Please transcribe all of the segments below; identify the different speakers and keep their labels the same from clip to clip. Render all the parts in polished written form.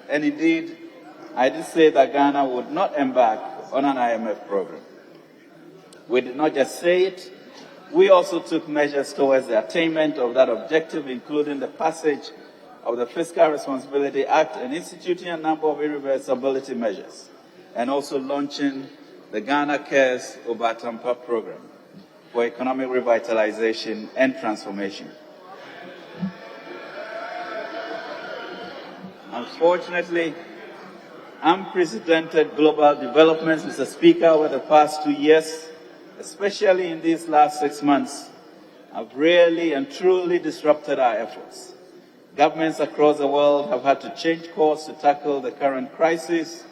Speaker 1: And indeed, I did say that Ghana would not embark on an IMF program. We did not just say it, we also took measures towards the attainment of that objective, including the passage of the Fiscal Responsibility Act and instituting a number of irreversibility measures, and also launching the Ghana Cares Ofori-Atta program for economic revitalization and transformation. Unfortunately, unprecedented global developments, Mr. Speaker, over the past 2 years, especially in these last 6 months, have really and truly disrupted our efforts. Governments across the world have had to change course to tackle the current crisis.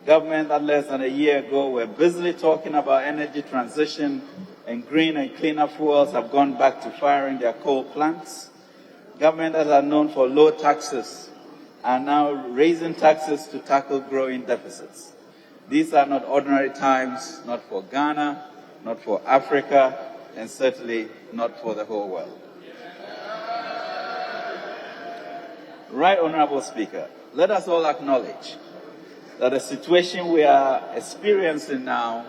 Speaker 1: Governments that less than a year ago were busily talking about energy transition and green and cleaner fuels have gone back to firing their coal plants. Governments that are known for low taxes are now raising taxes to tackle growing deficits. These are not ordinary times, not for Ghana, not for Africa, and certainly not for the whole world. Right, Honorable Speaker, let us all acknowledge that the situation we are experiencing now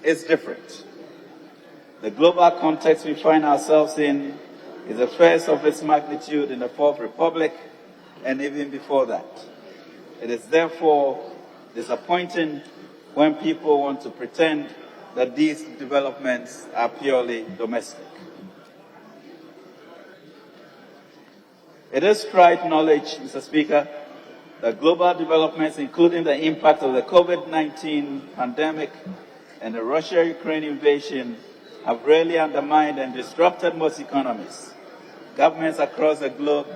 Speaker 1: is different. The global context we find ourselves in is the first of its magnitude in the Fourth Republic, and even before that. It is therefore disappointing when people want to pretend that these developments are purely domestic. It is trite knowledge, Mr. Speaker, that global developments, including the impact of the COVID-19 pandemic and the Russia-Ukraine invasion, have really undermined and disrupted most economies. Governments across the globe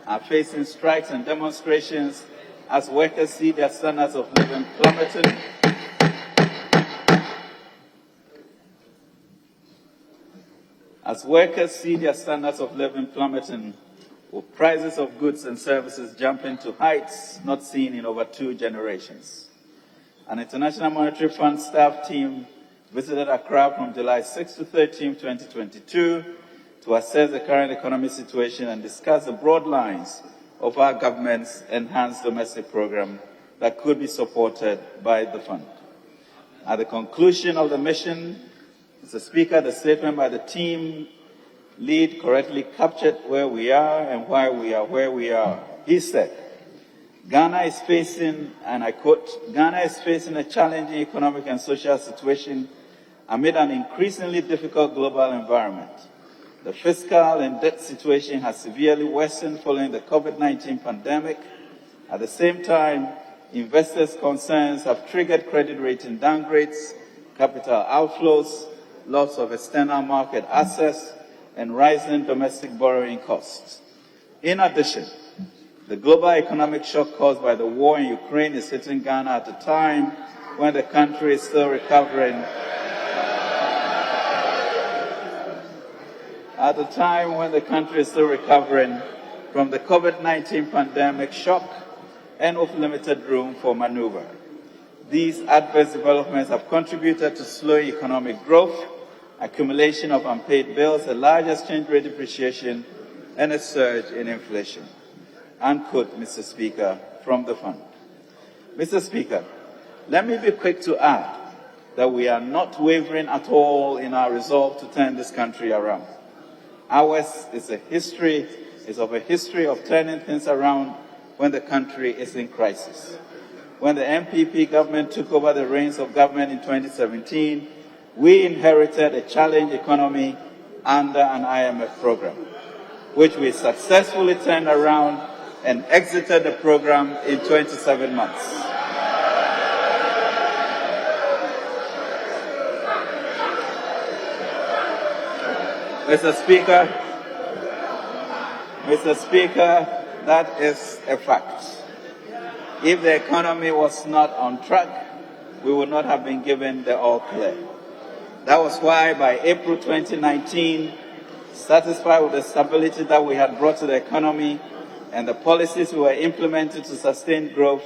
Speaker 1: are facing strikes and demonstrations as workers see their standards of living plummeting. As workers see their standards of living plummeting, with prices of goods and services jumping to heights not seen in over 2 generations. An International Monetary Fund staff team visited Accra from July 6 to 13, 2022, to assess the current economic situation and discuss the broad lines of our government's enhanced domestic program that could be supported by the fund. At the conclusion of the mission, Mr. Speaker, the statement by the team lead correctly captured where we are and why we are where we are. He said, Ghana is facing, and I quote, Ghana is facing a challenging economic and social situation amid an increasingly difficult global environment. The fiscal and debt situation has severely worsened following the COVID-19 pandemic. At the same time, investors' concerns have triggered credit rating downgrades, capital outflows, loss of external market access, and rising domestic borrowing costs. In addition, the global economic shock caused by the war in Ukraine is hitting Ghana at a time when the country is still recovering. From the COVID-19 pandemic shock and with limited room for maneuver. These adverse developments have contributed to slowing economic growth, accumulation of unpaid bills, a large exchange rate depreciation, and a surge in inflation. Unquote, Mr. Speaker, from the fund. Mr. Speaker, let me be quick to add that we are not wavering at all in our resolve to turn this country around. Ours is of a history of turning things around when the country is in crisis. When the MPP government took over the reins of government in 2017, we inherited a challenged economy under an IMF program, which we successfully turned around and exited the program in 27 months. Mr. Speaker, that is a fact. If the economy was not on track, we would not have been given the all clear. That was why by April 2019, satisfied with the stability that we had brought to the economy and the policies we were implementing to sustain growth,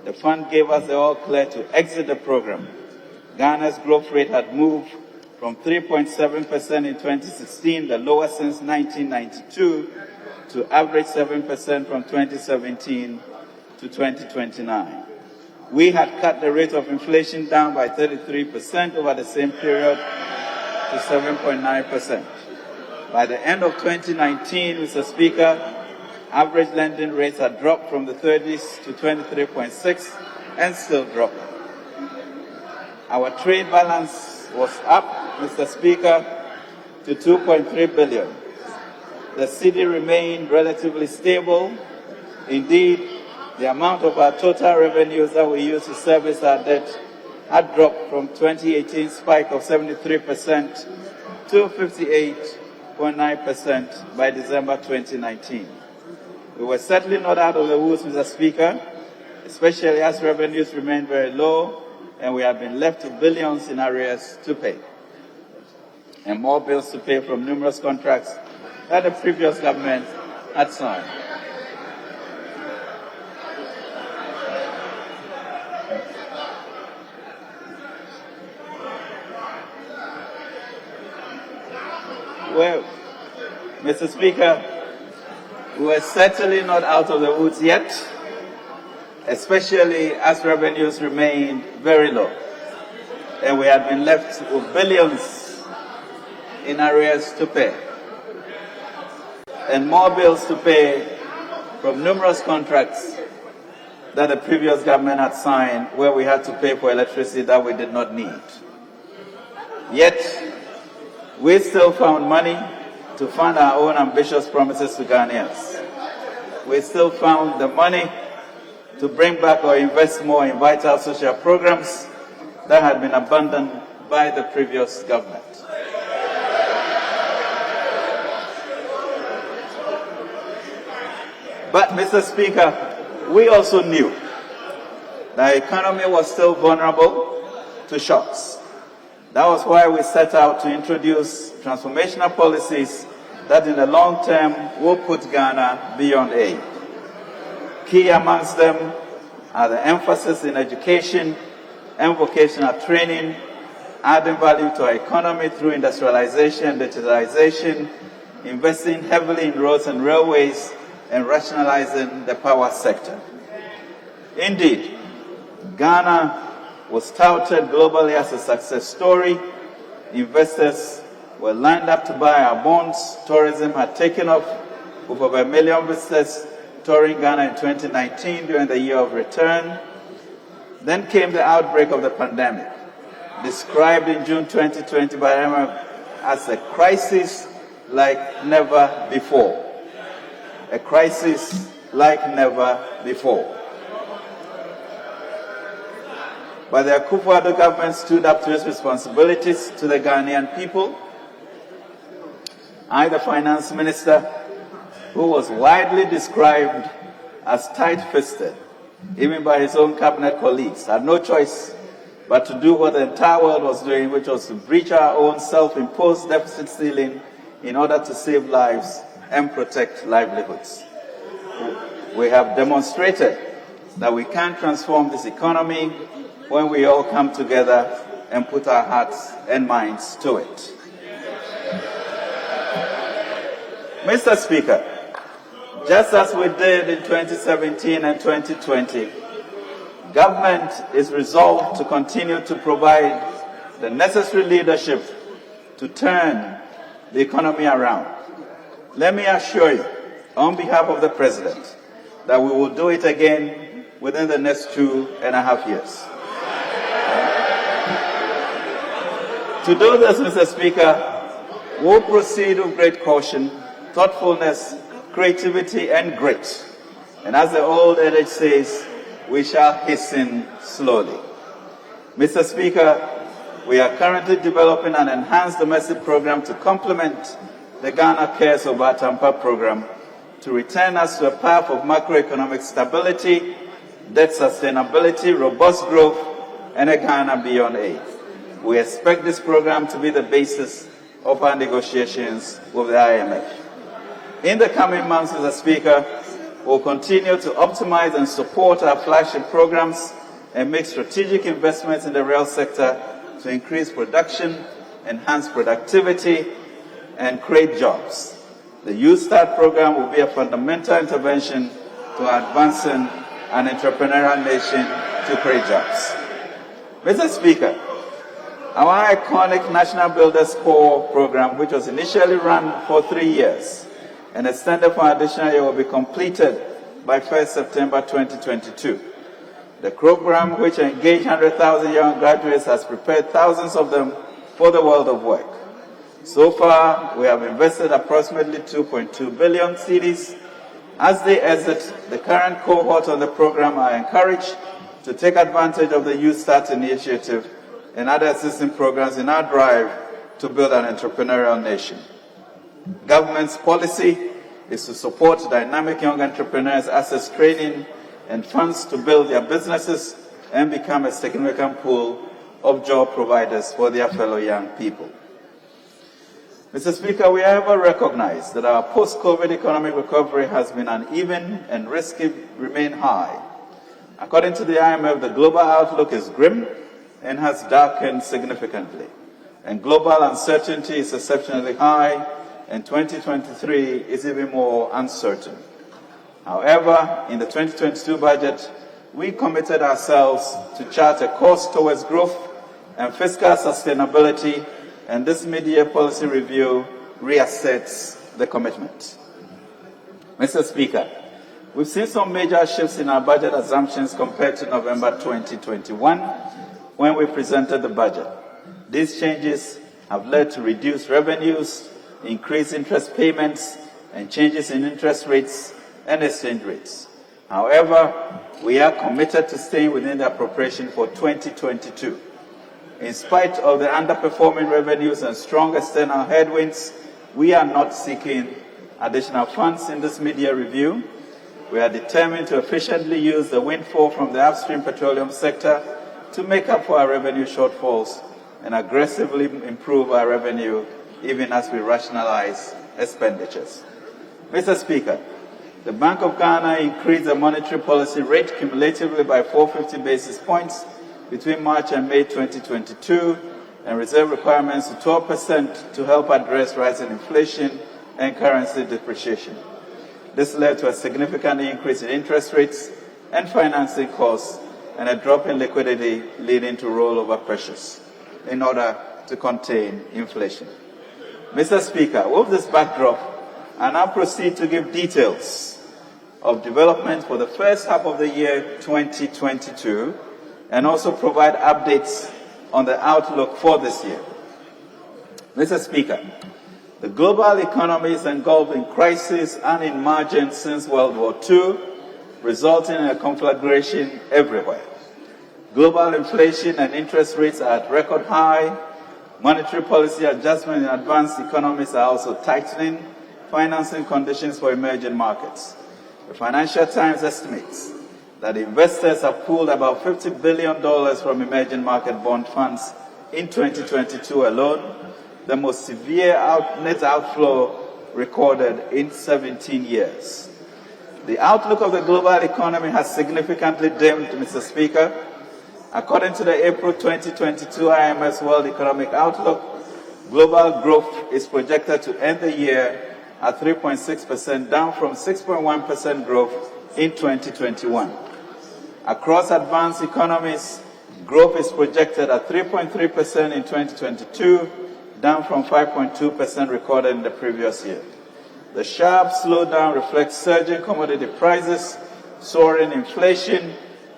Speaker 1: the fund gave us the all clear to exit the program. Ghana's growth rate had moved from 3.7% in 2016, the lowest since 1992, to average 7% from 2017 to 2029. We had cut the rate of inflation down by 33% over the same period to 7.9%. By the end of 2019, Mr. Speaker, average lending rates had dropped from the 30s to 23.6 and still dropping. Our trade balance was up, Mr. Speaker, to 2.3 billion. The cedi remained relatively stable. Indeed, the amount of our total revenues that we use to service our debt had dropped from 2018's spike of 73% to 58.9% by December 2019. We were certainly not out of the woods, Mr. Speaker, especially as revenues remained very low and we have been left with billions in arrears to pay, and more bills to pay from numerous contracts that the previous government had signed. Well, Mr. Speaker, we were certainly not out of the woods yet, especially as revenues remained very low, and we had been left with billions in arrears to pay, and more bills to pay from numerous contracts that the previous government had signed, where we had to pay for electricity that we did not need. Yet, we still found money to fund our own ambitious promises to Ghanaians. We still found the money to bring back or invest more in vital social programs that had been abandoned by the previous government. But, Mr. Speaker, we also knew that the economy was still vulnerable to shocks. That was why we set out to introduce transformational policies that in the long term will put Ghana beyond aid. Key amongst them are the emphasis in education and vocational training, adding value to our economy through industrialization, digitalization, investing heavily in roads and railways, and rationalizing the power sector. Indeed, Ghana was touted globally as a success story. Investors were lined up to buy our bonds. Tourism had taken off with over 1 million visitors touring Ghana in 2019 during the year of return. Then came the outbreak of the pandemic, described in June 2020 by IMF as a crisis like never before. A crisis like never before. But the Akufo-Addo government stood up to its responsibilities to the Ghanaian people. I, the finance minister, who was widely described as tight-fisted, even by his own cabinet colleagues, had no choice but to do what the entire world was doing, which was to breach our own self-imposed deficit ceiling in order to save lives and protect livelihoods. We have demonstrated that we can transform this economy when we all come together and put our hearts and minds to it. Mr. Speaker, just as we did in 2017 and 2020, government is resolved to continue to provide the necessary leadership to turn the economy around. Let me assure you, on behalf of the President, that we will do it again within the next 2.5 years. To do this, Mr. Speaker, we'll proceed with great caution, thoughtfulness, creativity, and grit. And as the old adage says, we shall hasten slowly. Mr. Speaker, we are currently developing an enhanced domestic program to complement the Ghana Cares Over Tampa program to return us to a path of macroeconomic stability, debt sustainability, robust growth, and a Ghana beyond aid. We expect this program to be the basis of our negotiations with the IMF. In the coming months, Mr. Speaker, we'll continue to optimize and support our flagship programs and make strategic investments in the rail sector to increase production, enhance productivity, and create jobs. The Youth Start program will be a fundamental intervention to advancing an entrepreneurial nation to create jobs. Mr. Speaker, our iconic National Builders Corps program, which was initially run for 3 years and extended for an additional year, will be completed by 1st September 2022. The program, which engaged 100,000 young graduates, has prepared thousands of them for the world of work. So far, we have invested approximately 2.2 billion cedis. As they exit, the current cohort on the program are encouraged to take advantage of the Youth Start initiative and other assistance programs in our drive to build an entrepreneurial nation. Government's policy is to support dynamic young entrepreneurs, access training and funds to build their businesses and become a significant pool of job providers for their fellow young people. Mr. Speaker, we however recognize that our post-COVID economic recovery has been uneven and risks remain high. According to the IMF, the global outlook is grim and has darkened significantly, and global uncertainty is exceptionally high, and 2023 is even more uncertain. However, in the 2022 budget, we committed ourselves to chart a course towards growth and fiscal sustainability, and this mid-year policy review reassets the commitment. Mr. Speaker, we've seen some major shifts in our budget assumptions compared to November 2021 when we presented the budget. These changes have led to reduced revenues, increased interest payments, and changes in interest rates and exchange rates. However, we are committed to staying within the appropriation for 2022. In spite of the underperforming revenues and strong external headwinds, we are not seeking additional funds in this mid-year review. We are determined to efficiently use the windfall from the upstream petroleum sector to make up for our revenue shortfalls and aggressively improve our revenue even as we rationalize expenditures. Mr. Speaker, the Bank of Ghana increased the monetary policy rate cumulatively by 450 basis points between March and May 2022, and reserve requirements to 12% to help address rising inflation and currency depreciation. This led to a significant increase in interest rates and financing costs and a drop in liquidity, leading to rollover pressures in order to contain inflation. Mr. Speaker, with this backdrop, I now proceed to give details of development for the first half of the year 2022 and also provide updates on the outlook for this year. Mr. Speaker, the global economy is engulfed in crisis and in margin since World War II, resulting in a conflagration everywhere. Global inflation and interest rates are at record high. Monetary policy adjustment in advanced economies are also tightening financing conditions for emerging markets. The Financial Times estimates that investors have pulled about $50 billion from emerging market bond funds in 2022 alone, the most severe net outflow recorded in 17 years. The outlook of the global economy has significantly dimmed, Mr. Speaker. According to the April 2022 IMF World Economic Outlook, global growth is projected to end the year at 3.6%, down from 6.1% growth in 2021. Across advanced economies, growth is projected at 3.3% in 2022, down from 5.2% recorded in the previous year. The sharp slowdown reflects surging commodity prices, soaring inflation,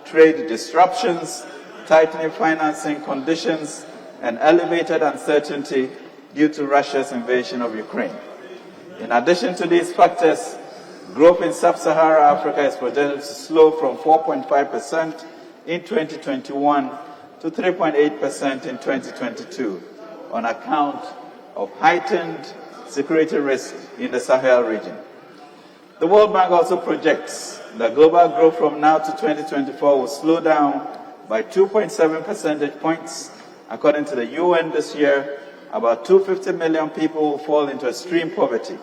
Speaker 1: trade disruptions, tightening financing conditions, and elevated uncertainty due to Russia's invasion of Ukraine. In addition to these factors, growth in sub-Saharan Africa is projected to slow from 4.5% in 2021 to 3.8% in 2022 on account of heightened security risk in the Sahel region. The World Bank also projects that global growth from now to 2024 will slow down by 2.7 percentage points. According to the UN this year, about 250 million people will fall into extreme poverty.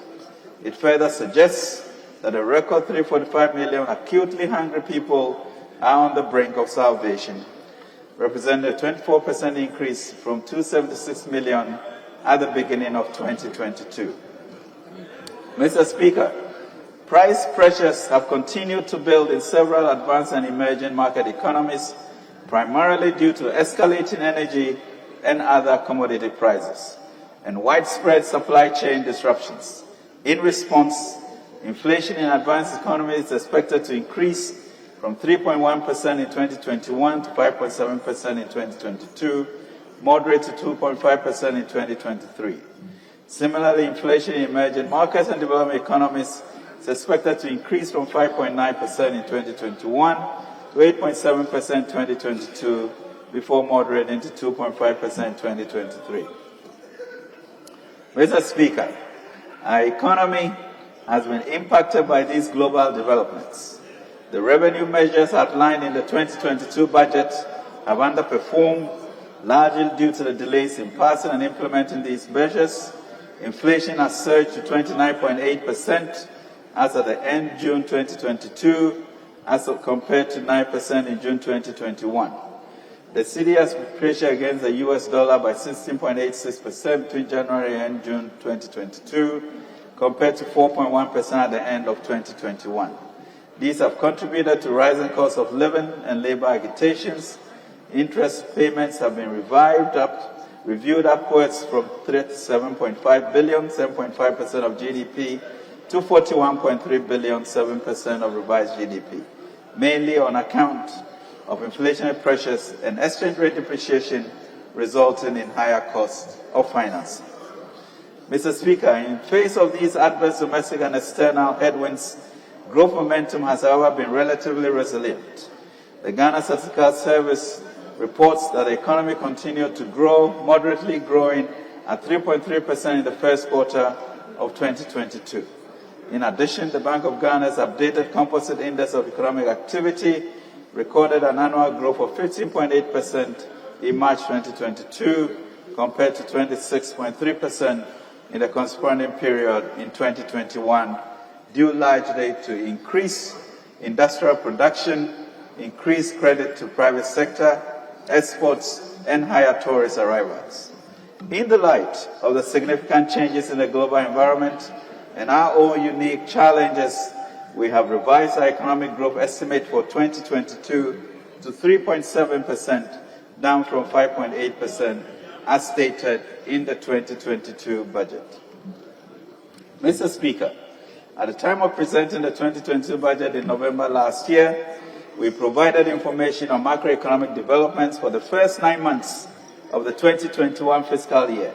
Speaker 1: It further suggests that a record 345 million acutely hungry people are on the brink of starvation, representing a 24% increase from 276 million at the beginning of 2022. Mr. Speaker, Price pressures have continued to build in several advanced and emerging market economies, primarily due to escalating energy and other commodity prices and widespread supply chain disruptions. In response, inflation in advanced economies is expected to increase from 3.1% in 2021 to 5.7% in 2022, moderate to 2.5% in 2023. Similarly, inflation in emerging markets and developing economies is expected to increase from 5.9% in 2021 to 8.7% in 2022, before moderating to 2.5% in 2023. Mr. Speaker, our economy has been impacted by these global developments. The revenue measures outlined in the 2022 budget have underperformed, largely due to the delays in passing and implementing these measures. Inflation has surged to 29.8% as at the end of June 2022, as compared to 9% in June 2021. The cedi has depreciated against the US dollar by 16.86% between January and June 2022, compared to 4.1% at the end of 2021. These have contributed to rising costs of living and labor agitations. Interest payments have been reviewed upwards from 37.5 billion, 7.5% of GDP, to 41.3 billion, 7% of revised GDP, mainly on account of inflationary pressures and exchange rate depreciation, resulting in higher costs of financing. Mr. Speaker, in face of these adverse domestic and external headwinds, growth momentum has, however, been relatively resilient. The Ghana Statistical Service reports that the economy continued to grow, moderately growing at 3.3% in the first quarter of 2022. In addition, the Bank of Ghana's updated Composite Index of Economic Activity recorded an annual growth of 15.8% in March 2022, compared to 26.3% in the corresponding period in 2021, due largely to increased industrial production, increased credit to private sector, exports, and higher tourist arrivals. In the light of the significant changes in the global environment and our own unique challenges, we have revised our economic growth estimate for 2022 to 3.7%, down from 5.8%, as stated in the 2022 budget. Mr. Speaker, at the time of presenting the 2022 budget in November last year, we provided information on macroeconomic developments for the first 9 months of the 2021 fiscal year.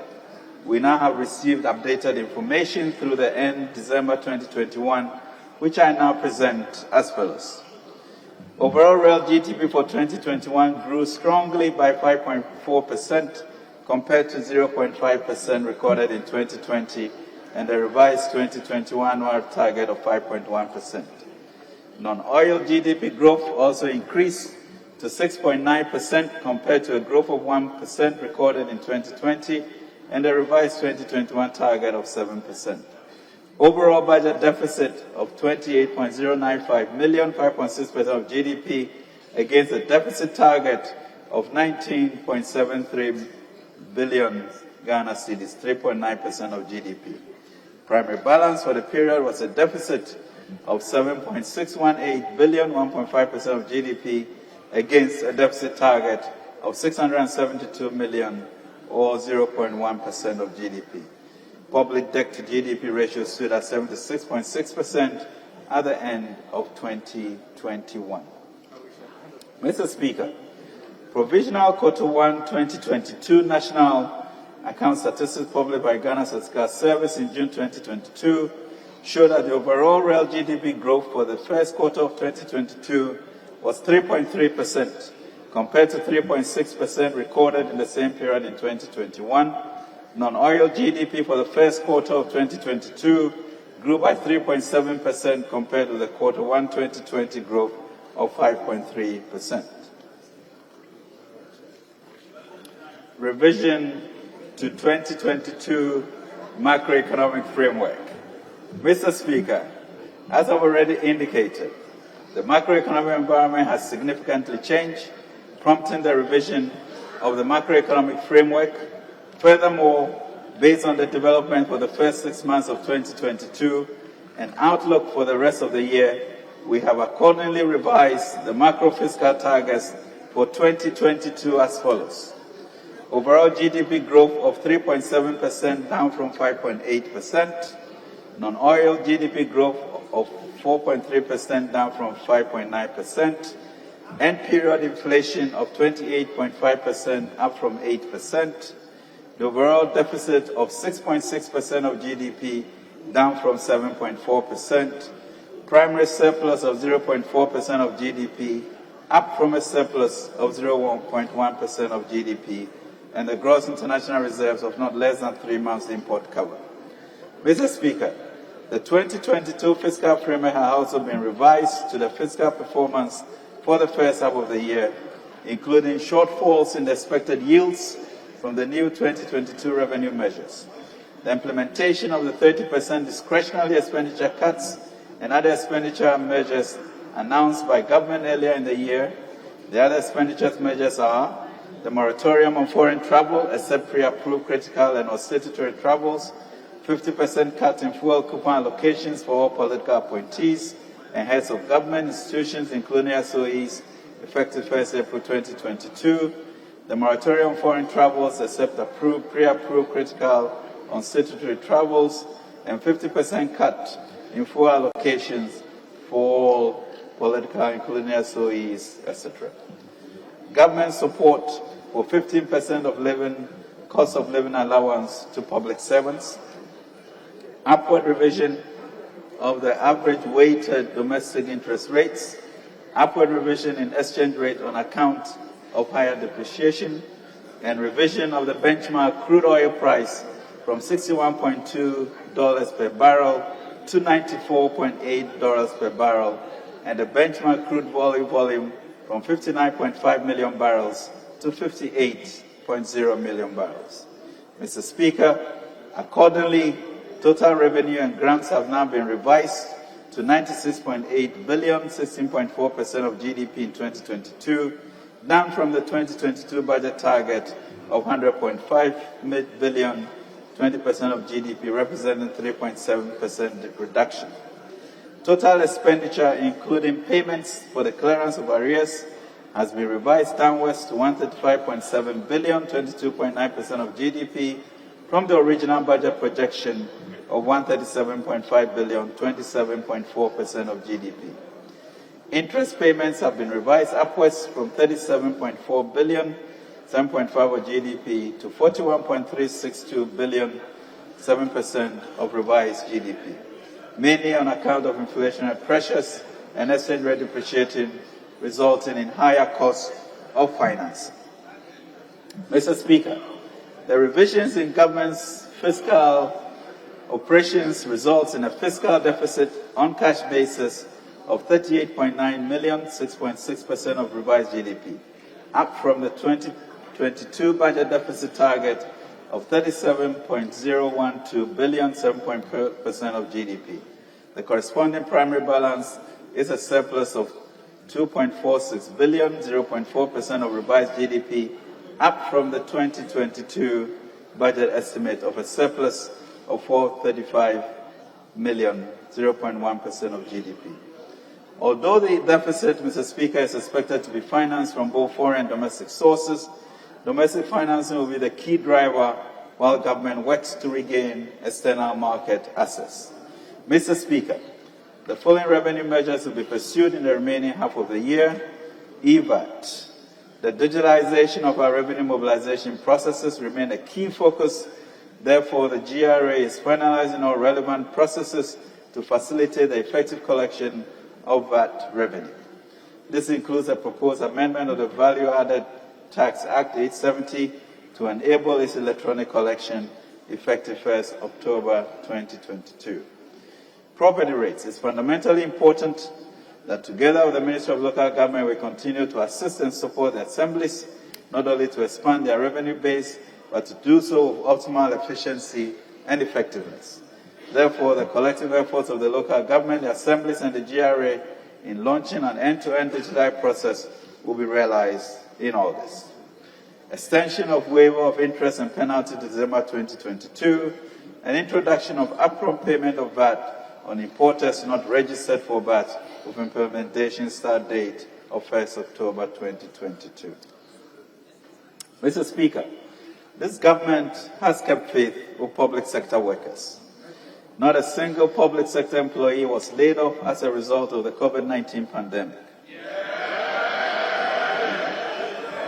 Speaker 1: We now have received updated information through the end December 2021, which I now present as follows. Overall real GDP for 2021 grew strongly by 5.4% compared to 0.5% recorded in 2020 and the revised 2021 annual target of 5.1%. Non-oil GDP growth also increased to 6.9% compared to a growth of 1% recorded in 2020 and a revised 2021 target of 7%. Overall budget deficit of 28.095 million, 5.6% of GDP, against a deficit target of 19.73 billion Ghana cedis, 3.9% of GDP. Primary balance for the period was a deficit of 7.618 billion, 1.5% of GDP, against a deficit target of 672 million, or 0.1% of GDP. Public debt to GDP ratio stood at 76.6% at the end of 2021. Mr. Speaker, provisional Quarter 1 2022 National Account Statistics published by Ghana Statistical Service in June 2022 showed that the overall real GDP growth for the first quarter of 2022 was 3.3%, compared to 3.6% recorded in the same period in 2021. Non-oil GDP for the first quarter of 2022 grew by 3.7% compared to the Quarter 1 2020 growth of 5.3%. Revision to 2022 macroeconomic framework. Mr. Speaker, as I've already indicated, the macroeconomic environment has significantly changed, prompting the revision of the macroeconomic framework. Furthermore, based on the development for the first 6 months of 2022, and outlook for the rest of the year, we have accordingly revised the macro-fiscal targets for 2022 as follows. Overall GDP growth of 3.7% down from 5.8%. Non-oil GDP growth of 4.3% down from 5.9%. End period inflation of 28.5% up from 8%. The overall deficit of 6.6% of GDP down from 7.4%. Primary surplus of 0.4% of GDP up from a surplus of 0.1% of GDP, and the gross international reserves of not less than 3 months import cover. Mr. Speaker, the 2022 fiscal framework has also been revised to the fiscal performance for the first half of the year, including shortfalls in the expected yields from the new 2022 revenue measures, the implementation of the 30% discretionary expenditure cuts and other expenditure measures announced by government earlier in the year. The other expenditure measures are the moratorium on foreign travel except pre-approved critical and statutory travels, 50% cut in fuel coupon allocations for all political appointees and heads of government institutions, including SOEs, effective 1st April 2022, the moratorium on foreign travels except pre-approved critical on statutory travels, and 50% cut in fuel allocations for all political, including SOEs, etc. Government support for 15% of cost of living allowance to public servants, upward revision of the average weighted domestic interest rates, upward revision in exchange rate on account of higher depreciation, and revision of the benchmark crude oil price from $61.2 per barrel to $94.8 per barrel, and the benchmark crude volume from 59.5 million barrels to 58.0 million barrels. Mr. Speaker, accordingly, total revenue and grants have now been revised to $96.8 billion, 16.4% of GDP in 2022, down from the 2022 budget target of $100.5 billion, 20% of GDP, representing 3.7% reduction. Total expenditure, including payments for the clearance of arrears, has been revised downwards to $135.7 billion, 22.9% of GDP, from the original budget projection of $137.5 billion, 27.4% of GDP. Interest payments have been revised upwards from $37.4 billion, 7.5% of GDP, to $41.362 billion, 7% of revised GDP, mainly on account of inflationary pressures and exchange rate depreciating, resulting in higher costs of finance. Mr. Speaker, the revisions in government's fiscal operations results in a fiscal deficit on cash basis of $38.9 million, 6.6% of revised GDP, up from the 2022 budget deficit target of $37.012 billion, 7% of GDP. The corresponding primary balance is a surplus of $2.46 billion, 0.4% of revised GDP, up from the 2022 budget estimate of a surplus of $435 million, 0.1% of GDP. Although the deficit, Mr. Speaker, is expected to be financed from both foreign and domestic sources, domestic financing will be the key driver while government works to regain external market access. Mr. Speaker, the following revenue measures will be pursued in the remaining half of the year. EVAT. The digitalization of our revenue mobilization processes remain a key focus. Therefore, the GRA is finalizing all relevant processes to facilitate the effective collection of VAT revenue. This includes a proposed amendment of the Value Added Tax Act 870 to enable its electronic collection effective 1st October 2022. Property rates. It's fundamentally important that together with the Ministry of Local Government, we continue to assist and support the assemblies, not only to expand their revenue base, but to do so with optimal efficiency and effectiveness. Therefore, the collective efforts of the local government, the assemblies, and the GRA in launching an end-to-end digitized process will be realized in August. Extension of waiver of interest and penalty to December 2022, and introduction of upfront payment of VAT on importers not registered for VAT with implementation start date of 1st October 2022. Mr. Speaker, this government has kept faith with public sector workers. Not a single public sector employee was laid off as a result of the COVID-19 pandemic.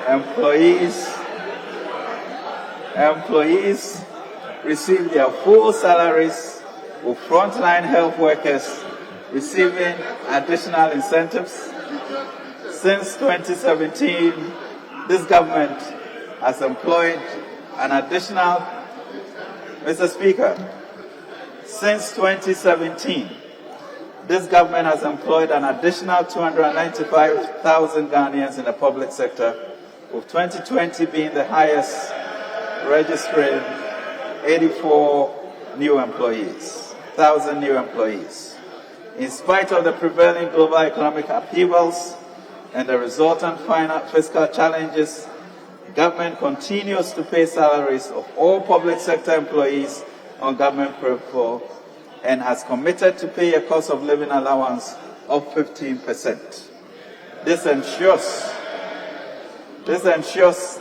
Speaker 1: Employees receive their full salaries, with frontline health workers receiving additional incentives. Since 2017, this government has employed an additional, Mr. Speaker, since 2017, this government has employed an additional 295,000 Ghanaians in the public sector, with 2020 being the highest, registering 84,000 new employees. In spite of the prevailing global economic upheavals and the resultant fiscal challenges, the government continues to pay salaries of all public sector employees on government payroll and has committed to pay a cost of living allowance of 15%. This ensures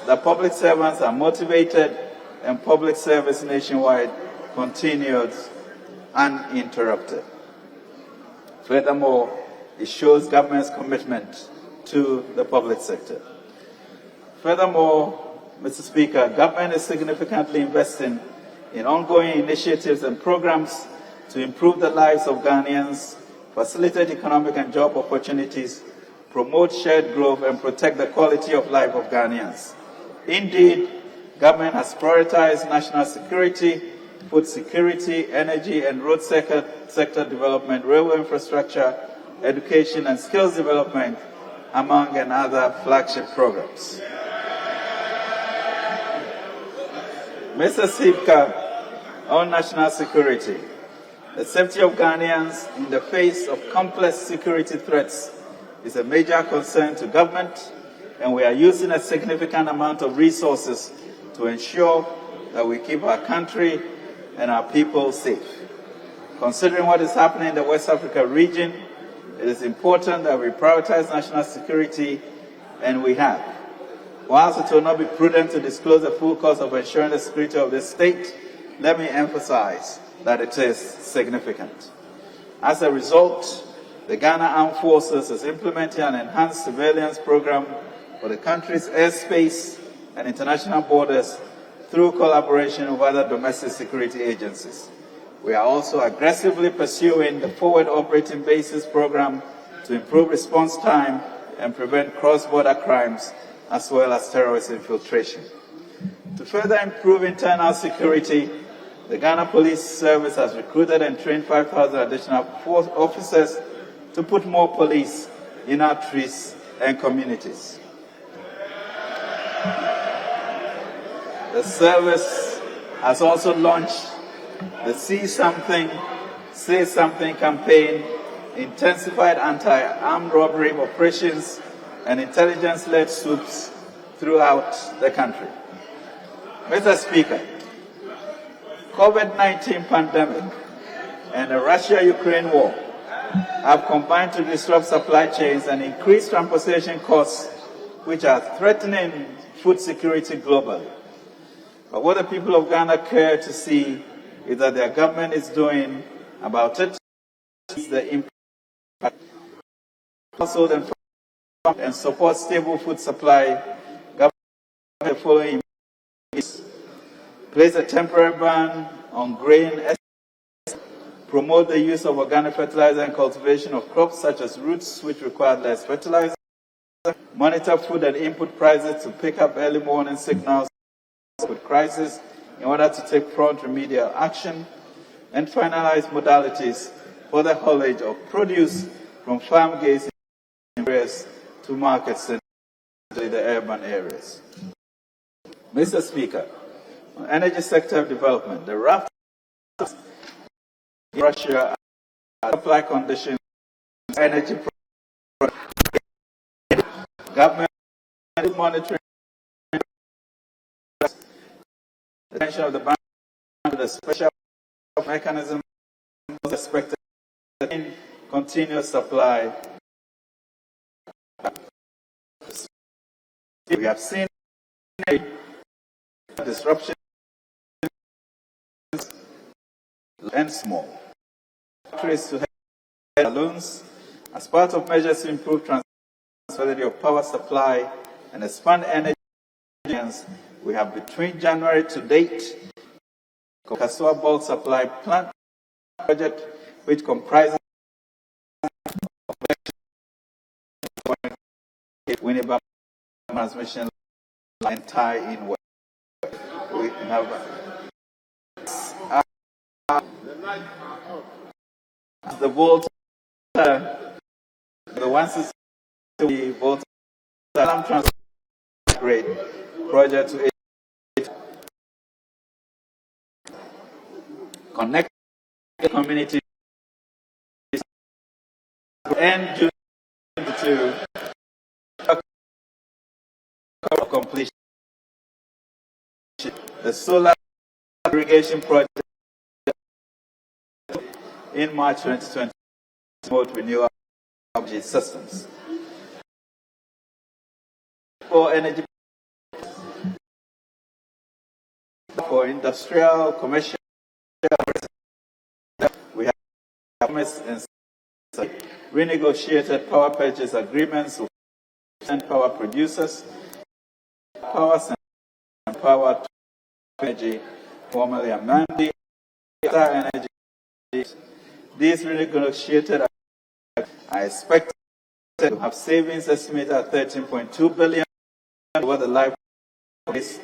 Speaker 1: that public servants are motivated and public service nationwide continues uninterrupted. Furthermore, it shows government's commitment to the public sector. Furthermore, Mr. Speaker, government is significantly investing in ongoing initiatives and programs to improve the lives of Ghanaians, facilitate economic and job opportunities, promote shared growth, and protect the quality of life of Ghanaians. Indeed, government has prioritized national security, food security, energy and road sector development, railway infrastructure, education and skills development, among other flagship programs. Mr. Speaker, on national security, the safety of Ghanaians in the face of complex security threats is a major concern to government, and we are using a significant amount of resources to ensure that we keep our country and our people safe. Considering what is happening in the West Africa region, it is important that we prioritize national security, and we have. Whilst it will not be prudent to disclose the full cost of ensuring the security of this state, let me emphasize that it is significant. As a result, the Ghana Armed Forces is implementing an enhanced surveillance program for the country's airspace and international borders through collaboration with other domestic security agencies. We are also aggressively pursuing the Forward Operating Bases program to improve response time and prevent cross-border crimes as well as terrorist infiltration. To further improve internal security, the Ghana Police Service has recruited and trained 5,000 additional officers to put more police in our streets and communities. The service has also launched the See Something, Say Something campaign, intensified anti-armed robbery operations, and intelligence-led swoops throughout the country. Mr. Speaker, COVID-19 pandemic and the Russia-Ukraine war have combined to disrupt supply chains and increase transportation costs, which are threatening food security globally. But what the people of Ghana care to see is that their government is doing about it is the impact household and support stable food supply. Government following place a temporary ban on grain, promote the use of organic fertilizer and cultivation of crops such as roots which require less fertilizer, monitor food and input prices to pick up early warning signals with crisis in order to take prompt remedial action, and finalize modalities for the haulage of produce from farm gates areas to markets in the urban areas. Mr. Speaker, on energy sector development, the raft in Russia supply conditions, energy government monitoring the attention of the bank to the special mechanism was expected continuous supply. We have seen disruption and small. Factories to balloons as part of measures to improve transferability of power supply and expand energy. We have between January to date Kasua bulk supply plant project, which comprises Winneba transmission line tie-in. We have the volt, the 160 volt transfer grade project to connect the community and June 22 completion. The solar irrigation project in March 2020 promote renewable energy systems. For energy, for industrial, commercial, we have renegotiated power purchase agreements with power producers, power and power energy, formerly Amandi, energy. These renegotiated are expected to have savings estimated at 13.2 billion over the life of this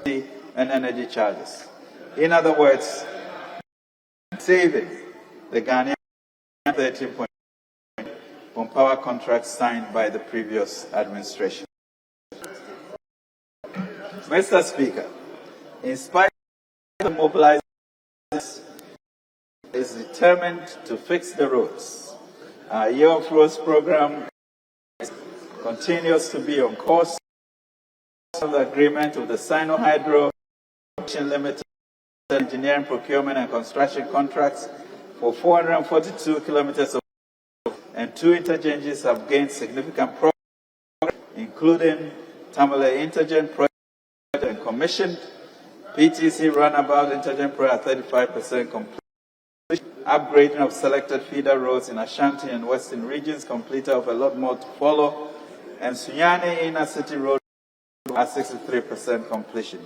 Speaker 1: and energy charges. In other words, saving the Ghanaian 13.2 from power contracts signed by the previous administration. Mr. Speaker, in spite of the mobilization, is determined to fix the roads. Our Year of Roads program continues to be on course. The agreement with the Sino-Hydro Limited engineering, procurement and construction contracts for 442 kilometers of and 2 interchanges have gained significant progress, including Tamale Interchange project and commissioned, PTC runabout interchange project at 35% complete, upgrading of selected feeder roads in Ashanti and Western regions completed, of a lot more to follow, and Sunyani Inner City Road at 63% completion.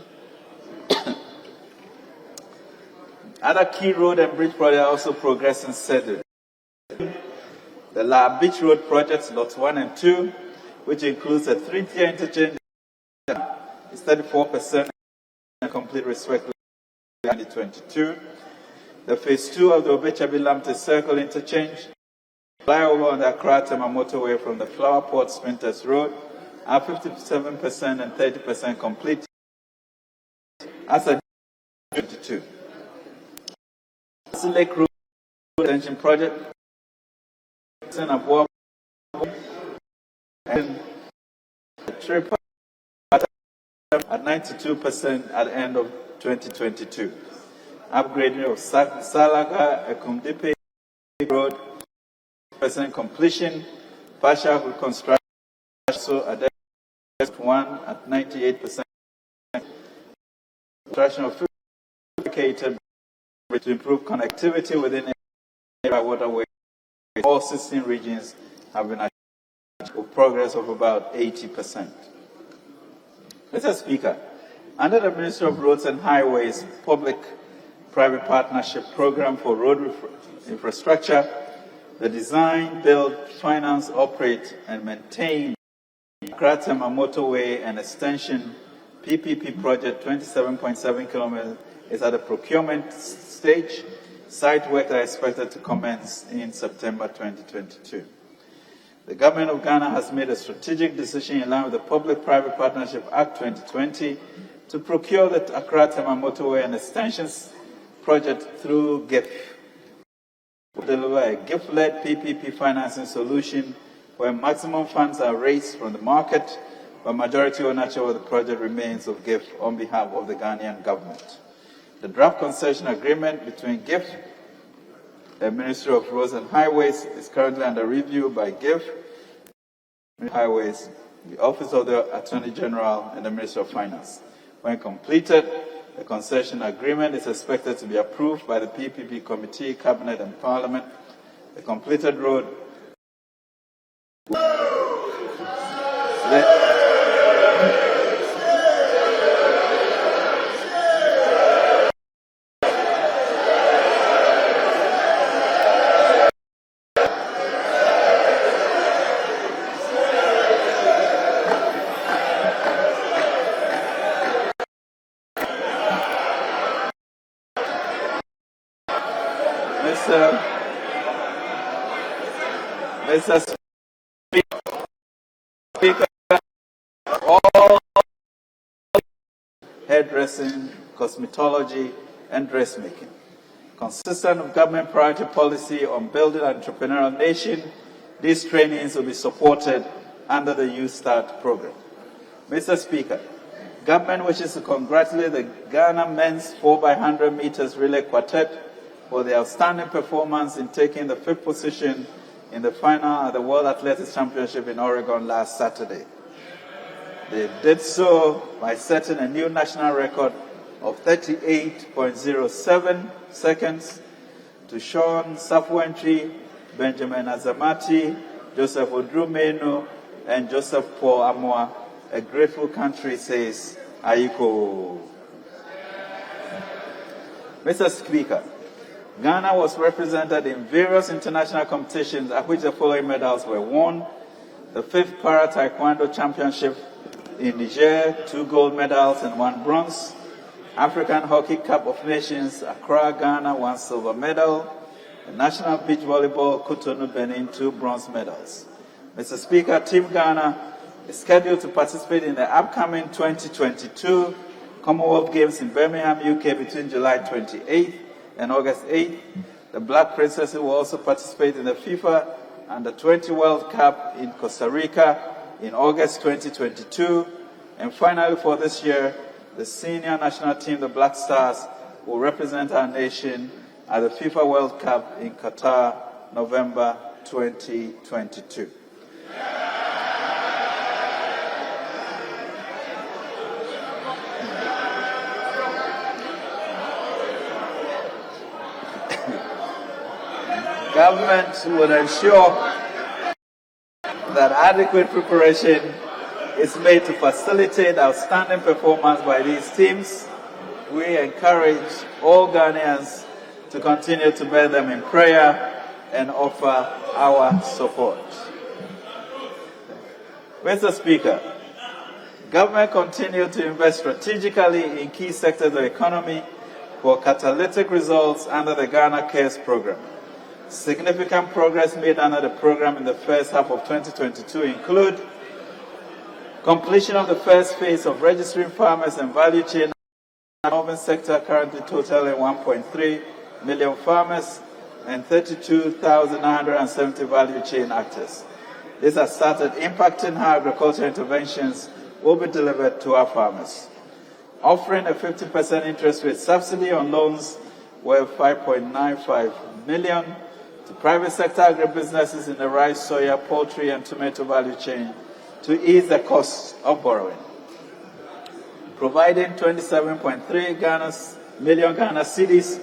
Speaker 1: Other key road and bridge projects are also progressing steadily. The La Beach Road projects, lots 1 and 2, which includes a 3-tier interchange, is 34% complete respectively in 2022. The phase 2 of the Obechabi-Lamte Circle interchange, flyover on the Accra-Tema motorway from the Flower Port Sprinters Road, are 57% and 30% complete as of 2022. The Lake Road extension project and the trip at 92% at the end of 2022. Upgrading of Salaga Ekumdipe Road, percent completion, partial reconstruction, so at 1 at 98%. Construction of fabricated to improve connectivity within the waterway. All 16 regions have been achieved with progress of about 80%. Mr. Speaker, under the Ministry of Roads and Highways Public-Private Partnership Program for Road Infrastructure, the design, build, finance, operate, and maintain Accra-Tema Motorway and Extension PPP project 27.7 kilometers is at the procurement stage. Site work are expected to commence in September 2022. The Government of Ghana has made a strategic decision in line with the Public-Private Partnership Act 2020 to procure the Accra-Tema Motorway and Extensions project through GIF. We deliver a GIF-led PPP financing solution where maximum funds are raised from the market, but majority ownership of the project remains of GIF on behalf of the Ghanaian government. The draft concession agreement between GIF The Ministry of Roads and Highways is currently under review by GIF, Highways, the Office of the Attorney General, and the Ministry of Finance. When completed, the concession agreement is expected to be approved by the PPP Committee, Cabinet, and Parliament. The completed road Mr. Speaker, all hairdressing, cosmetology, and dressmaking. Consistent with government priority policy on building an entrepreneurial nation, these trainings will be supported under the Youth Start program. Mr. Speaker, government wishes to congratulate the Ghana men's 4x100 meters relay quartet for their outstanding performance in taking the 5th position in the final at the World Athletics Championship in Oregon last Saturday. They did so by setting a new national record of 38.07 seconds to Sean Safuentry, Benjamin Azamati, Joseph Odrumenu, and Joseph Paul Amoa. A grateful country says, Aiko. Mr. Speaker, Ghana was represented in various international competitions at which the following medals were won. The 5th Para Taekwondo Championship in Niger, 2 gold medals and 1 bronze. African Hockey Cup of Nations, Accra, Ghana, 1 silver medal. The National Beach Volleyball, Cotonou, Benin, 2 bronze medals. Mr. Speaker, Team Ghana is scheduled to participate in the upcoming 2022 Commonwealth Games in Birmingham, UK between July 28th and August 8th. The Black Princesses will also participate in the FIFA Under-20 World Cup in Costa Rica in August 2022. And finally, for this year, the senior national team, the Black Stars, will represent our nation at the FIFA World Cup in Qatar, November 2022. Government will ensure that adequate preparation is made to facilitate outstanding performance by these teams. We encourage all Ghanaians to continue to bear them in prayer and offer our support. Mr. Speaker, government continues to invest strategically in key sectors of the economy for catalytic results under the Ghana Cares program. Significant progress made under the program in the first half of 2022 include completion of the first phase of registering farmers and value chain in the urban sector, currently totaling 1.3 million farmers and 32,970 value chain actors. This has started impacting how agricultural interventions will be delivered to our farmers. Offering a 50% interest rate subsidy on loans worth 5.95 million to private sector agribusinesses in the rice, soya, poultry, and tomato value chain to ease the cost of borrowing. Providing 27.3 million Ghana cedis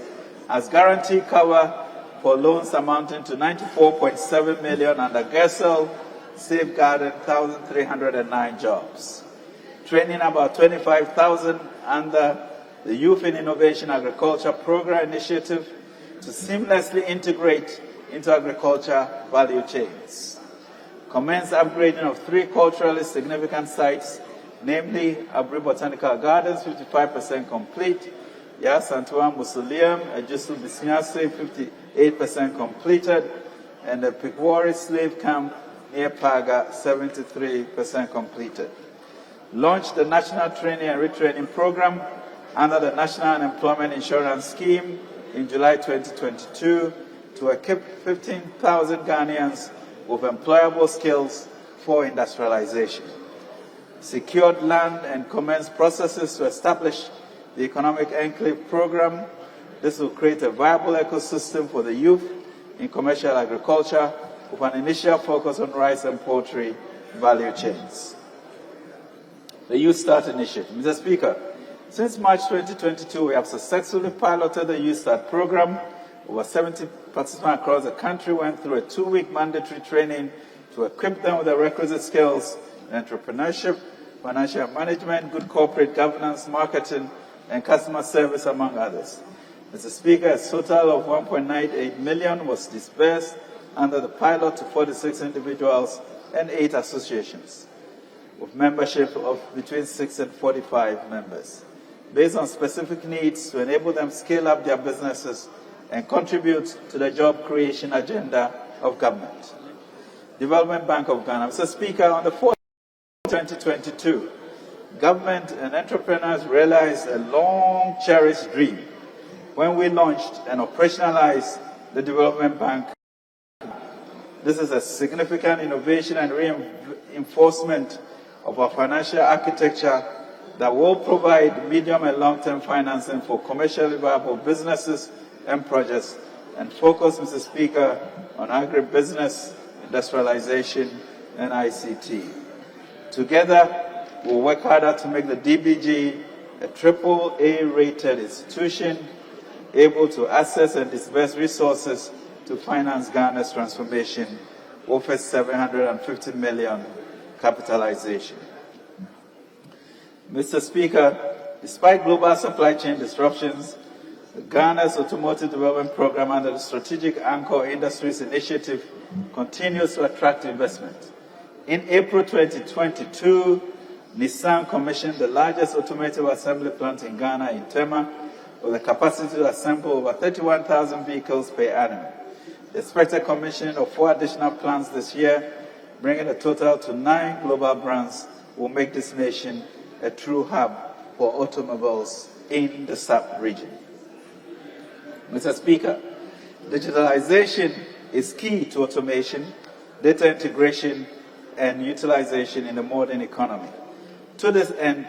Speaker 1: as guarantee cover for loans amounting to 94.7 million under GESEL, safeguarding 1,309 jobs. Training about 25,000 under the Youth in Innovation Agriculture Program Initiative to seamlessly integrate into agriculture value chains. Commence upgrading of 3 culturally significant sites, namely Abri Botanical Gardens, 55% complete, Yas Antoine Mausoleum, Ejisu Bisiase, 58% completed, and the Pikwari Slave Camp near Paga, 73% completed. Launched the National Training and Retraining Program under the National Unemployment Insurance Scheme in July 2022 to equip 15,000 Ghanaians with employable skills for industrialization. Secured land and commenced processes to establish the Economic Enclave Program. This will create a viable ecosystem for the youth in commercial agriculture with an initial focus on rice and poultry value chains. The Youth Start Initiative. Mr. Speaker, since March 2022, we have successfully piloted the Youth Start program. Over 70 participants across the country went through a 2-week mandatory training to equip them with the requisite skills in entrepreneurship, financial management, good corporate governance, marketing, and customer service, among others. Mr. Speaker, a total of 1.98 million was disbursed under the pilot to 46 individuals and 8 associations, with membership of between 6 and 45 members, based on specific needs to enable them scale up their businesses and contribute to the job creation agenda of government. Development Bank of Ghana. Mr. Speaker, on the 4th of 2022, government and entrepreneurs realized a long-cherished dream when we launched and operationalized the Development Bank. This is a significant innovation and reinforcement of our financial architecture that will provide medium and long-term financing for commercially viable businesses and projects and focus, Mr. Speaker, on agribusiness, industrialization, and ICT. Together, we'll work harder to make the DBG a AAA-rated institution able to access and disburse resources to finance Ghana's transformation with a 750 million capitalization. Mr. Speaker, despite global supply chain disruptions, Ghana's Automotive Development Program under the Strategic Anchor Industries Initiative continues to attract investment. In April 2022, Nissan commissioned the largest automotive assembly plant in Ghana in Tema, with a capacity to assemble over 31,000 vehicles per annum. The expected commissioning of 4 additional plants this year, bringing the total to 9 global brands, will make this nation a true hub for automobiles in the sub-region. Mr. Speaker, digitalization is key to automation, data integration, and utilization in the modern economy. To this end,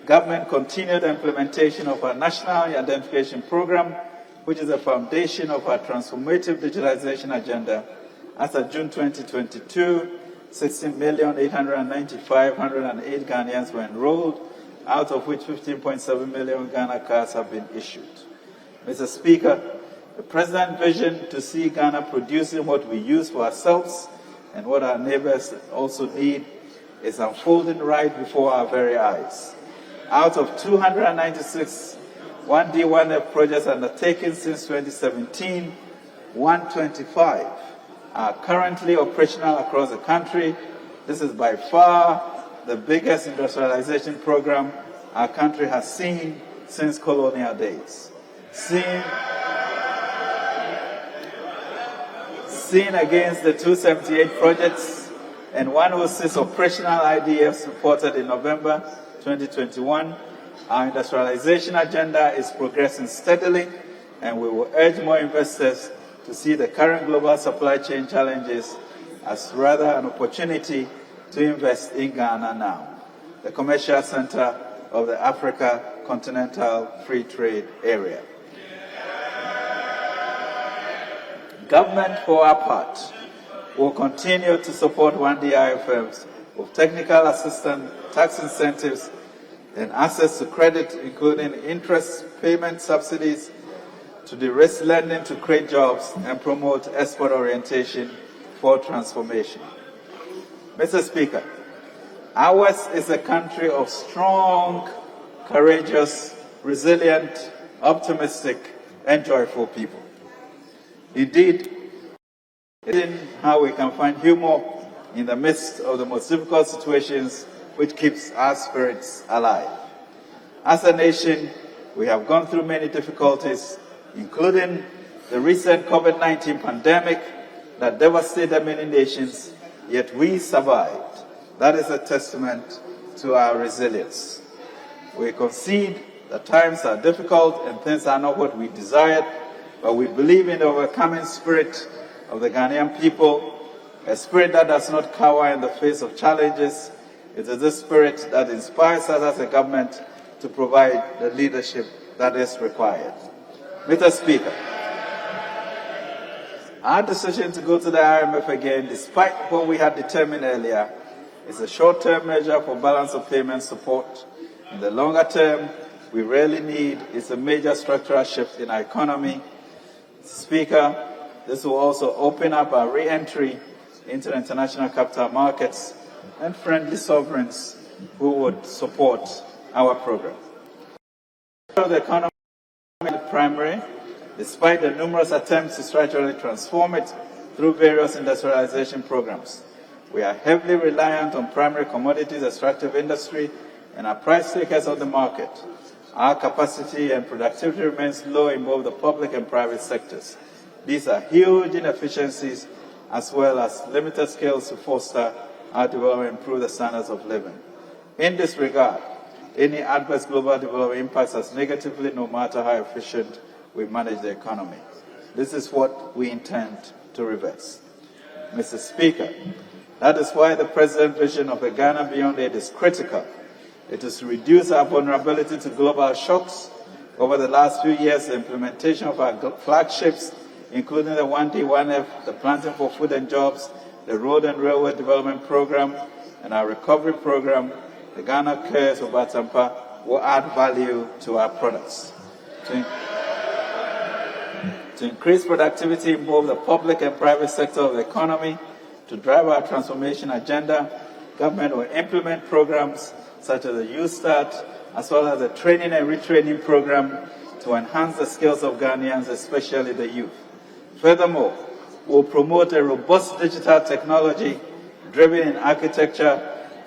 Speaker 1: government continued the implementation of our National Identification Program, which is the foundation of our transformative digitalization agenda. As of June 2022, 16,895,108 Ghanaians were enrolled, out of which 15.7 million Ghana cards have been issued. Mr. Speaker, the President's vision to see Ghana producing what we use for ourselves and what our neighbors also need is unfolding right before our very eyes. Out of 296 1D1F projects undertaken since 2017, 125 are currently operational across the country. This is by far the biggest industrialization program our country has seen since colonial days. Seen against the 278 projects and 106 operational IDFs reported in November 2021, our industrialization agenda is progressing steadily, and we will urge more investors to see the current global supply chain challenges as rather an opportunity to invest in Ghana now, the commercial center of the Africa Continental Free Trade Area. Government, for our part, will continue to support 1DIFMs with technical assistance, tax incentives, and access to credit, including interest payment subsidies, to de-risk lending to create jobs and promote export orientation for transformation. Mr. Speaker, ours is a country of strong, courageous, resilient, optimistic, and joyful people. Indeed, in how we can find humor in the midst of the most difficult situations, which keeps our spirits alive. As a nation, we have gone through many difficulties, including the recent COVID-19 pandemic that devastated many nations, yet we survived. That is a testament to our resilience. We concede that times are difficult and things are not what we desired, but we believe in the overcoming spirit of the Ghanaian people, a spirit that does not cower in the face of challenges. It is this spirit that inspires us as a government to provide the leadership that is required. Mr. Speaker, Our decision to go to the IMF again, despite what we had determined earlier, is a short-term measure for balance of payment support. In the longer term, we really need is a major structural shift in our economy. Speaker, this will also open up our re-entry into the international capital markets and friendly sovereigns who would support our program. The economy is primary, despite the numerous attempts to structurally transform it through various industrialization programs. We are heavily reliant on primary commodities extractive industry and are price takers of the market. Our capacity and productivity remains low in both the public and private sectors. These are huge inefficiencies as well as limited skills to foster our development and improve the standards of living. In this regard, any adverse global development impacts us negatively no matter how efficient we manage the economy. This is what we intend to reverse. Mr. Speaker, that is why the President's vision of a Ghana Beyond Aid is critical. It is to reduce our vulnerability to global shocks. Over the last few years, the implementation of our flagships, including the 1D, 1F, the Planting for Food and Jobs, the Road and Railway Development Program, and our recovery program, the Ghana Cares of Batampa, will add value to our products. To increase productivity in both the public and private sector of the economy, to drive our transformation agenda, government will implement programs such as the Youth Start, as well as the training and retraining program to enhance the skills of Ghanaians, especially the youth. Furthermore, we'll promote a robust digital technology driven in architecture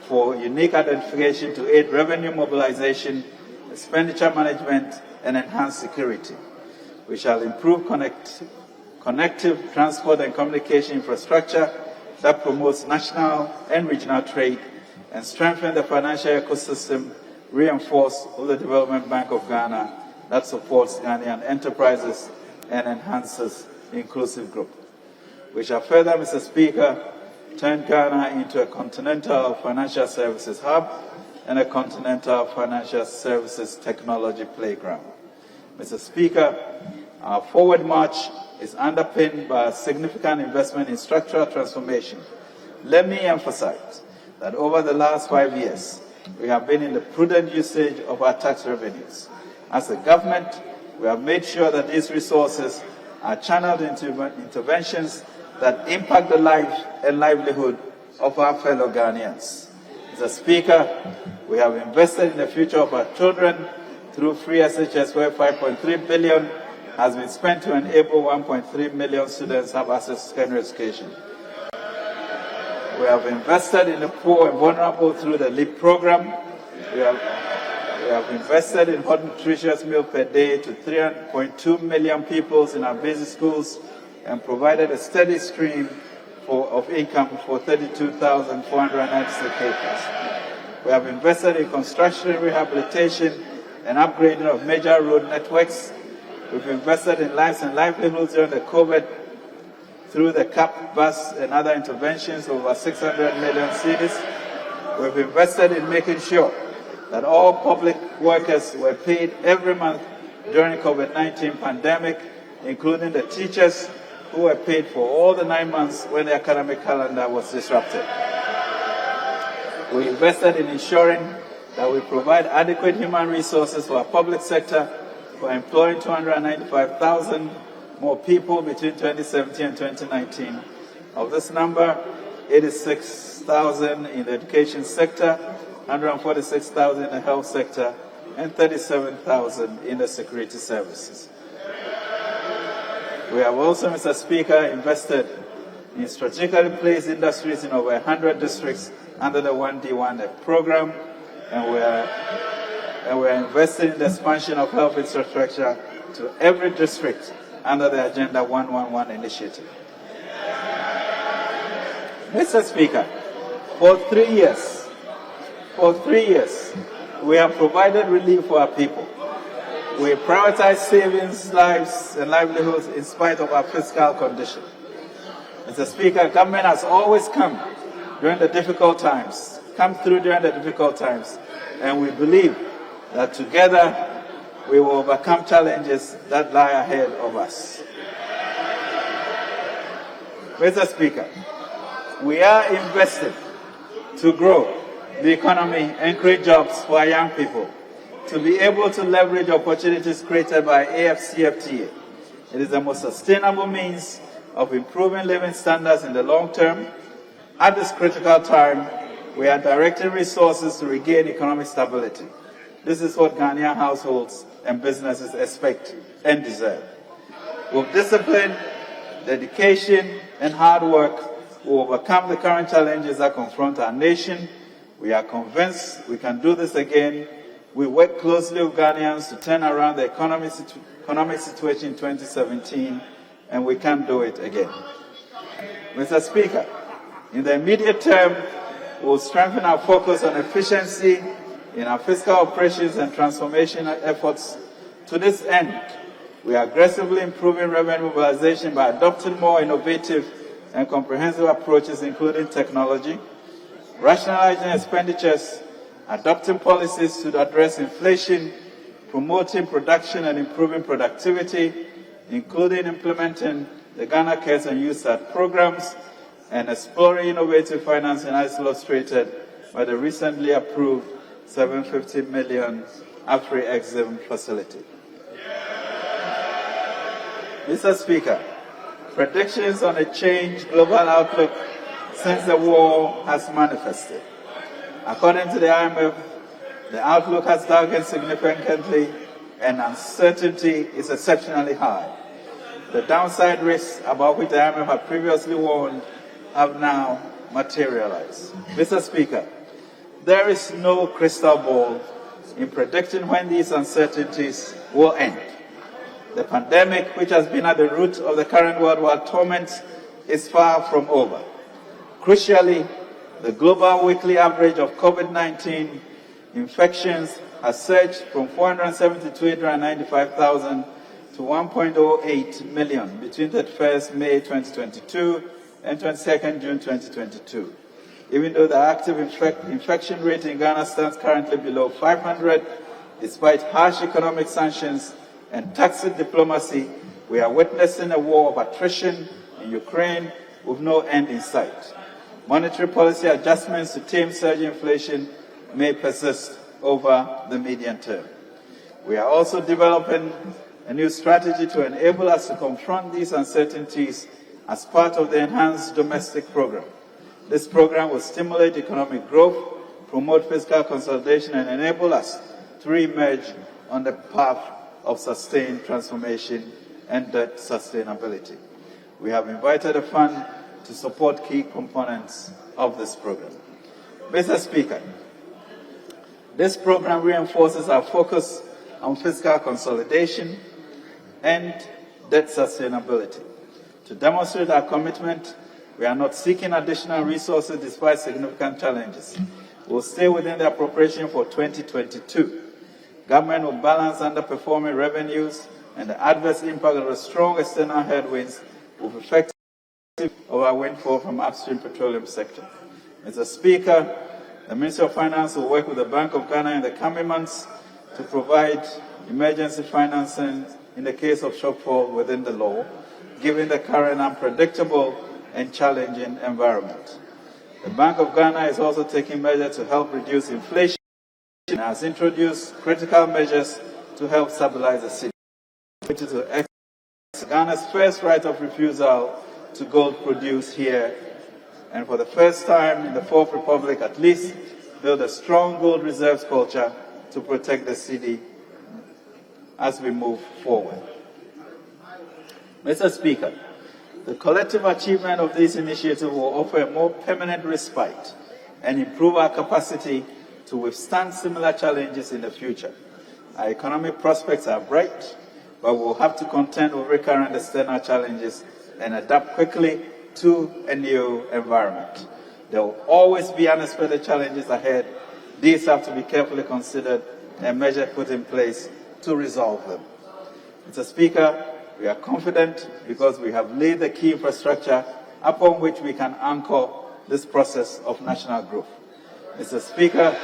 Speaker 1: for unique identification to aid revenue mobilization, expenditure management, and enhance security. We shall improve connective transport and communication infrastructure that promotes national and regional trade and strengthen the financial ecosystem reinforced with the Development Bank of Ghana that supports Ghanaian enterprises and enhances inclusive growth. We shall further, Mr. Speaker, turn Ghana into a continental financial services hub and a continental financial services technology playground. Mr. Speaker, our forward march is underpinned by a significant investment in structural transformation. Let me emphasize that over the last 5 years, we have been in the prudent usage of our tax revenues. As a government, we have made sure that these resources are channeled into interventions that impact the life and livelihood of our fellow Ghanaians. Mr. Speaker, we have invested in the future of our children through free SHS, where 5.3 billion has been spent to enable 1.3 million students have access to secondary education. We have invested in the poor and vulnerable through the LEAP program. We have invested in hot nutritious meal per day to 3.2 million pupils in our basic schools and provided a steady stream of income for 32,496 acres. We have invested in construction, rehabilitation, and upgrading of major road networks. We've invested in lives and livelihoods during the COVID through the CAP, bus, and other interventions over 600 million cedis. We've invested in making sure that all public workers were paid every month during the COVID-19 pandemic, including the teachers who were paid for all the 9 months when the academic calendar was disrupted. We invested in ensuring that we provide adequate human resources for our public sector by employing 295,000 more people between 2017 and 2019. Of this number, 86,000 in the education sector, 146,000 in the health sector, and 37,000 in the security services. We have also, Mr. Speaker, invested in strategically placed industries in over 100 districts under the 1D, 1F program, and we are investing in the expansion of health infrastructure to every district under the Agenda 111 initiative. Mr. Speaker, for three years, we have provided relief for our people. We prioritize savings, lives, and livelihoods in spite of our fiscal condition. Mr. Speaker, government has always come during the difficult times, and we believe that together we will overcome challenges that lie ahead of us. Mr. Speaker, we are investing to grow the economy and create jobs for our young people, to be able to leverage opportunities created by AFCFTA. It is the most sustainable means of improving living standards in the long term. At this critical time, we are directing resources to regain economic stability. This is what Ghanaian households and businesses expect and deserve. With discipline, dedication, and hard work, we will overcome the current challenges that confront our nation. We are convinced we can do this again. We work closely with Ghanaians to turn around the economic situation in 2017, and we can do it again. Mr. Speaker, in the immediate term, we will strengthen our focus on efficiency in our fiscal operations and transformation efforts. To this end, we are aggressively improving revenue mobilization by adopting more innovative and comprehensive approaches, including technology, rationalizing expenditures, adopting policies to address inflation, promoting production and improving productivity, including implementing the Ghana Cares and USAID programs, and exploring innovative financing as illustrated by the recently approved $750 million Afri-Exim facility. Mr. Speaker, predictions on a changed global outlook since the war has manifested. According to the IMF, the outlook has darkened significantly and uncertainty is exceptionally high. The downside risks about which the IMF had previously warned have now materialized. Mr. Speaker, there is no crystal ball in predicting when these uncertainties will end. The pandemic, which has been at the root of the current worldwide torment, is far from over. Crucially, the global weekly average of COVID-19 infections has surged from 470 to 895,000 to 1.08 million between 31st May 2022 and 22nd June 2022. Even though the active infection rate in Ghana stands currently below 500, despite harsh economic sanctions and tacit diplomacy, we are witnessing a war of attrition in Ukraine with no end in sight. Monetary policy adjustments to tame surge inflation may persist over the medium term. We are also developing a new strategy to enable us to confront these uncertainties as part of the Enhanced Domestic Program. This program will stimulate economic growth, promote fiscal consolidation, and enable us to re-emerge on the path of sustained transformation and debt sustainability. We have invited a fund to support key components of this program. Mr. Speaker, this program reinforces our focus on fiscal consolidation and debt sustainability. To demonstrate our commitment, we are not seeking additional resources despite significant challenges. We will stay within the appropriation for 2022. Government will balance underperforming revenues and the adverse impact of the strong external headwinds with effective of our windfall from upstream petroleum sector. Mr. Speaker, the Ministry of Finance will work with the Bank of Ghana in the coming months to provide emergency financing in the case of shortfall within the law, given the current unpredictable and challenging environment. The Bank of Ghana is also taking measures to help reduce inflation and has introduced critical measures to help stabilize the city, which is to exercise Ghana's first right of refusal to gold produced here, and for the first time in the Fourth Republic at least, build a strong gold reserves culture to protect the city as we move forward. Mr. Speaker, the collective achievement of this initiative will offer a more permanent respite and improve our capacity to withstand similar challenges in the future. Our economic prospects are bright, but we will have to contend with recurrent external challenges and adapt quickly to a new environment. There will always be unexpected challenges ahead. These have to be carefully considered and measures put in place to resolve them. Mr. Speaker, we are confident because we have laid the key infrastructure upon which we can anchor this process of national growth. Mr. Speaker,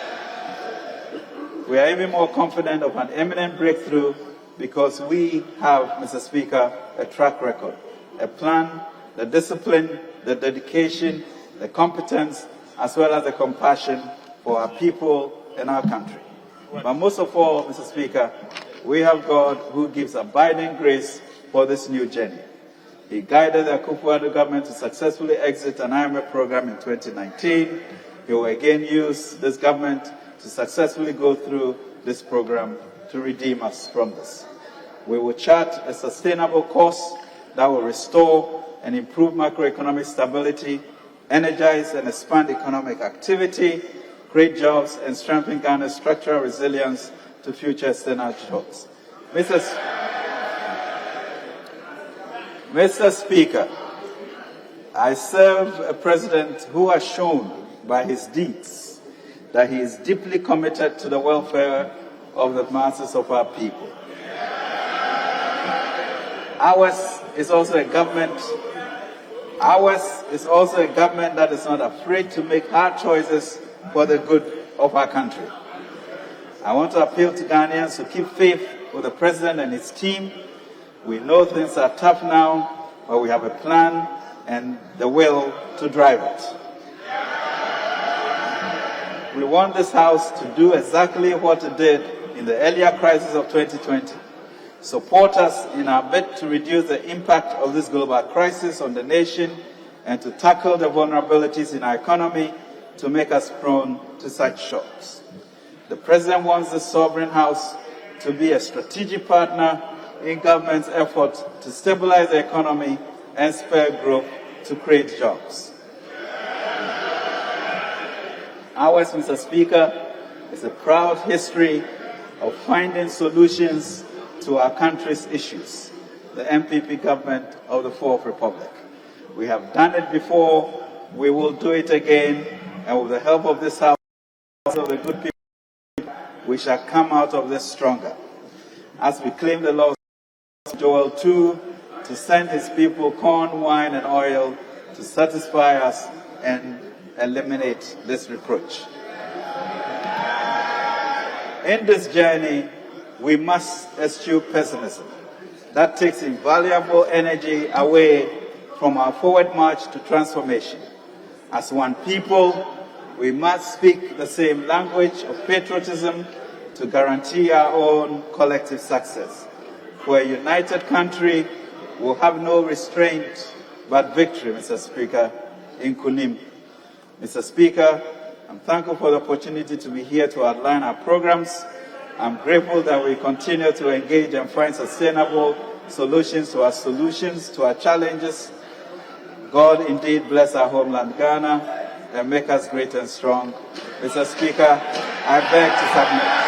Speaker 1: we are even more confident of an imminent breakthrough because we have, Mr. Speaker, a track record, a plan, the discipline, the dedication, the competence, as well as the compassion for our people and our country. But most of all, Mr. Speaker, we have God who gives abiding grace for this new journey. He guided the Ofori-Atta government to successfully exit an IMF program in 2019. He will again use this government to successfully go through this program to redeem us from this. We will chart a sustainable course that will restore and improve macroeconomic stability, energize and expand economic activity, create jobs, and strengthen Ghana's structural resilience to future external shocks. Mr. Speaker, I serve a president who has shown by his deeds that he is deeply committed to the welfare of the masses of our people. Ours is also a government that is not afraid to make hard choices for the good of our country. I want to appeal to Ghanaians to keep faith with the president and his team. We know things are tough now, but we have a plan and the will to drive it. We want this House to do exactly what it did in the earlier crisis of 2020. Support us in our bid to reduce the impact of this global crisis on the nation and to tackle the vulnerabilities in our economy to make us prone to such shocks. The President wants the Sovereign House to be a strategic partner in government's effort to stabilize the economy and spur growth to create jobs. Ours, Mr. Speaker, is a proud history of finding solutions to our country's issues, the MPP government of the Fourth Republic. We have done it before, we will do it again, and with the help of this House, of the good people, we shall come out of this stronger. As we claim the laws of Joel 2, to send his people corn, wine, and oil to satisfy us and eliminate this reproach. In this journey, we must eschew pessimism. That takes invaluable energy away from our forward march to transformation. As one people, we must speak the same language of patriotism to guarantee our own collective success. For a united country will have no restraint but victory, Mr. Speaker, in Kunim. Mr. Speaker, I'm thankful for the opportunity to be here to outline our programs. I'm grateful that we continue to engage and find sustainable solutions to our challenges. God indeed bless our homeland Ghana and make us great and strong. Mr. Speaker, I beg to submit.